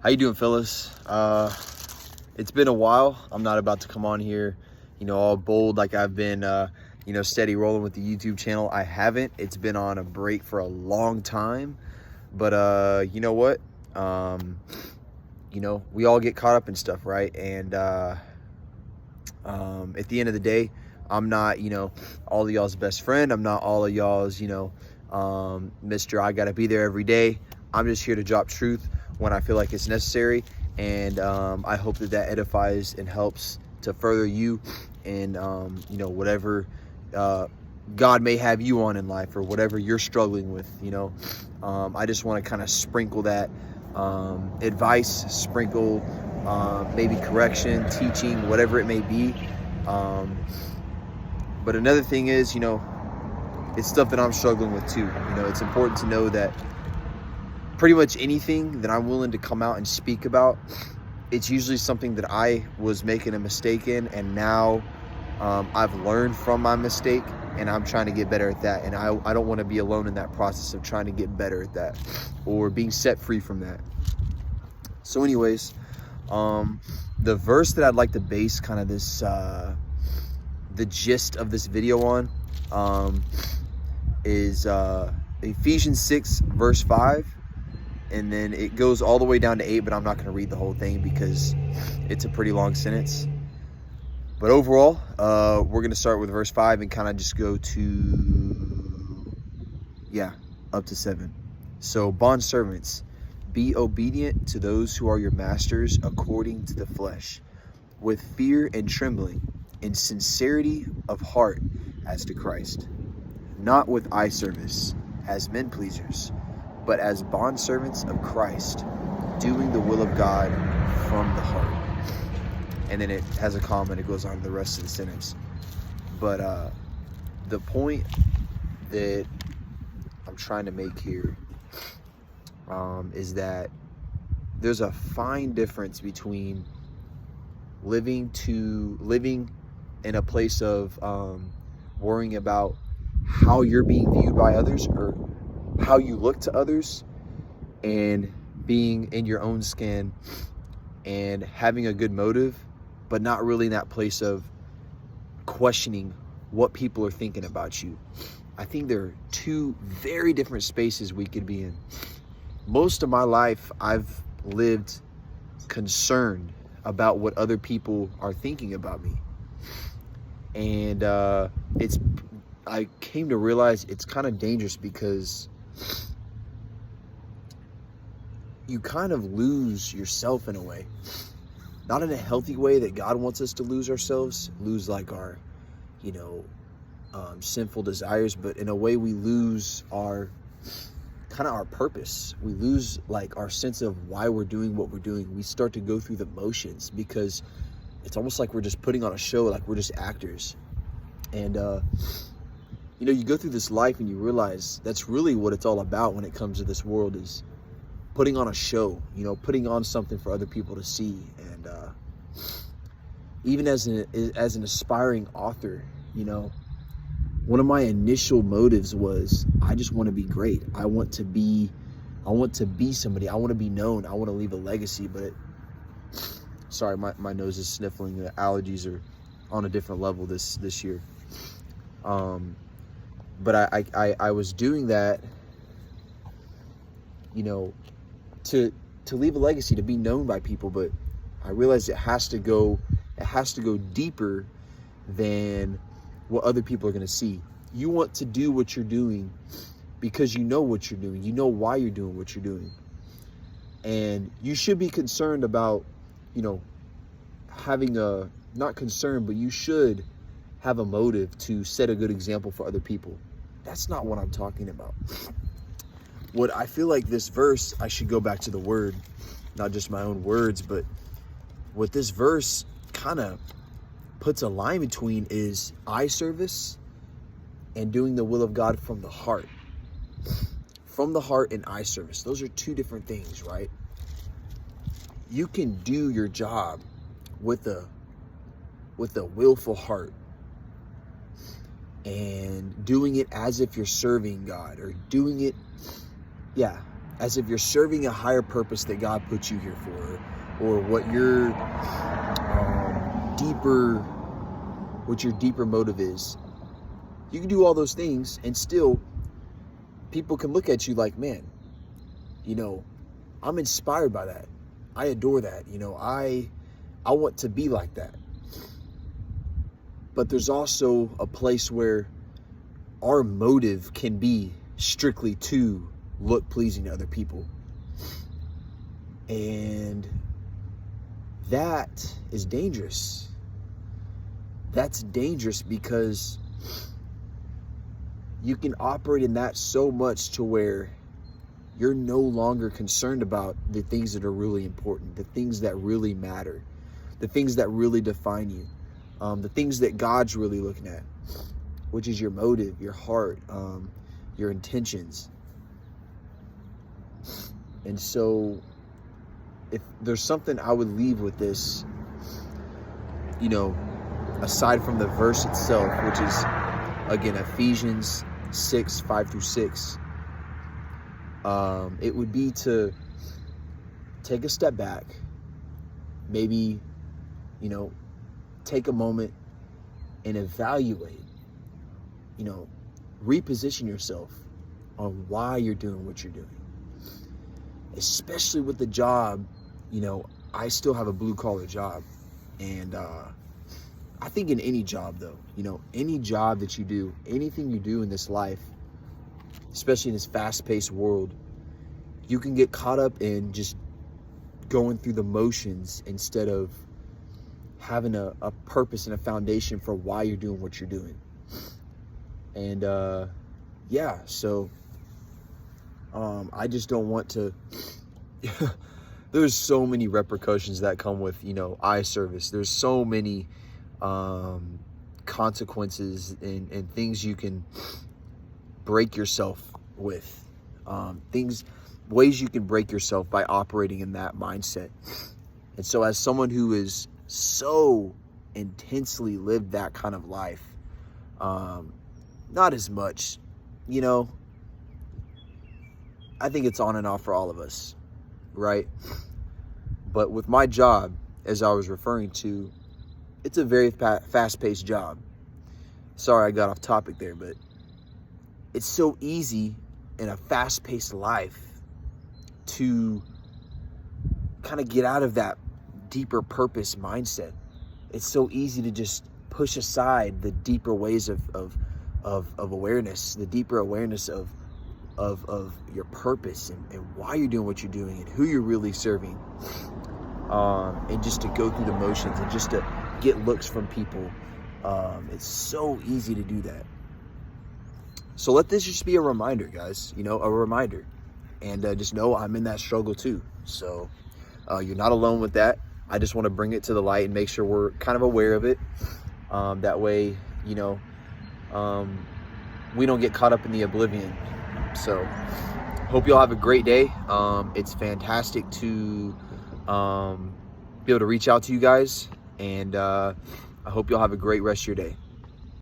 How you doing, Phyllis? It's been a while. I'm not about to come on here, all bold like I've been, steady rolling with the YouTube channel. I haven't. It's been on a break for a long time. But you know what? We all get caught up in stuff, right? And at the end of the day, I'm not, all of y'all's best friend. I'm not all of y'all's, Mr. I gotta be there every day. I'm just here to drop truth when I feel like it's necessary. And I hope that edifies and helps to further you and, whatever God may have you on in life or whatever you're struggling with, I just want to kind of sprinkle that advice, sprinkle maybe correction, teaching, whatever it may be. But another thing is, it's stuff that I'm struggling with too. It's important to know that pretty much anything that I'm willing to come out and speak about, it's usually something that I was making a mistake in, and now I've learned from my mistake, and I'm trying to get better at that. And I don't want to be alone in that process of trying to get better at that or being set free from that. So anyways, the verse that I'd like to base kind of this, the gist of this video on is Ephesians 6 verse 5. And then it goes all the way down to 8, but I'm not going to read the whole thing because it's a pretty long sentence. But overall, we're going to start with verse 5 and kind of just go to, up to 7. So, bondservants, be obedient to those who are your masters according to the flesh, with fear and trembling, in sincerity of heart as to Christ, not with eye service as men pleasers, but as bondservants of Christ, doing the will of God from the heart. And then it has a comma and it goes on to the rest of the sentence. But the point that I'm trying to make here is that there's a fine difference between living in a place of worrying about how you're being viewed by others or how you look to others, and being in your own skin and having a good motive, but not really in that place of questioning what people are thinking about you. I think there are two very different spaces we could be in. Most of my life, I've lived concerned about what other people are thinking about me. And I came to realize it's kind of dangerous because you kind of lose yourself in a way. Not in a healthy way that God wants us to lose ourselves, lose like our, sinful desires, but in a way we lose our purpose. We lose like our sense of why we're doing what we're doing. We start to go through the motions because it's almost like we're just putting on a show, like we're just actors. And you go through this life and you realize that's really what it's all about when it comes to this world, is putting on a show, putting on something for other people to see. And even as an aspiring author, one of my initial motives was I just want to be great. I want to be somebody. I want to be known. I want to leave a legacy. But sorry, my nose is sniffling. The allergies are on a different level this year. But I was doing that, to leave a legacy, to be known by people. But I realized it has to go deeper than what other people are going to see. You want to do what you're doing because you know what you're doing. You know why you're doing what you're doing. And you should be concerned about, not concerned, but you should have a motive to set a good example for other people. That's not what I'm talking about. What I feel like this verse, I should go back to the word, not just my own words, but what this verse kind of puts a line between is eye service and doing the will of God from the heart. From the heart and eye service. Those are two different things, right? You can do your job with a willful heart and doing it as if you're serving God, or doing it as if you're serving a higher purpose that God put you here for, or what your deeper motive is. You can do all those things and still people can look at you like, man, I'm inspired by that. I adore that. I want to be like that. But there's also a place where our motive can be strictly to look pleasing to other people. And that is dangerous. That's dangerous because you can operate in that so much to where you're no longer concerned about the things that are really important, the things that really matter, the things that really define you, the things that God's really looking at, which is your motive, your heart, your intentions. And so if there's something I would leave with this, aside from the verse itself, which is, again, Ephesians 6:5-6, it would be to take a step back, maybe, take a moment and evaluate, reposition yourself on why you're doing what you're doing. Especially with the job, I still have a blue collar job. And I think in any job though, any job that you do, anything you do in this life, especially in this fast-paced world, you can get caught up in just going through the motions instead of having a purpose and a foundation for why you're doing what you're doing. And so I just don't want to there's so many repercussions that come with eye service. There's so many consequences and things you can break yourself with, ways you can break yourself by operating in that mindset. And so as someone who is so intensely lived that kind of life, not as much, I think it's on and off for all of us, right? But with my job, as I was referring to, it's a very fast-paced job. Sorry I got off topic there, but it's so easy in a fast-paced life to kind of get out of that deeper purpose mindset. It's so easy to just push aside the deeper ways of awareness, the deeper awareness of your purpose and why you're doing what you're doing and who you're really serving, and just to go through the motions and just to get looks from people. It's so easy to do that. So let this just be a reminder, guys, a reminder. And just know I'm in that struggle too. So you're not alone with that. I just want to bring it to the light and make sure we're kind of aware of it. That way, we don't get caught up in the oblivion. So hope you all have a great day. It's fantastic to be able to reach out to you guys. And I hope you all have a great rest of your day.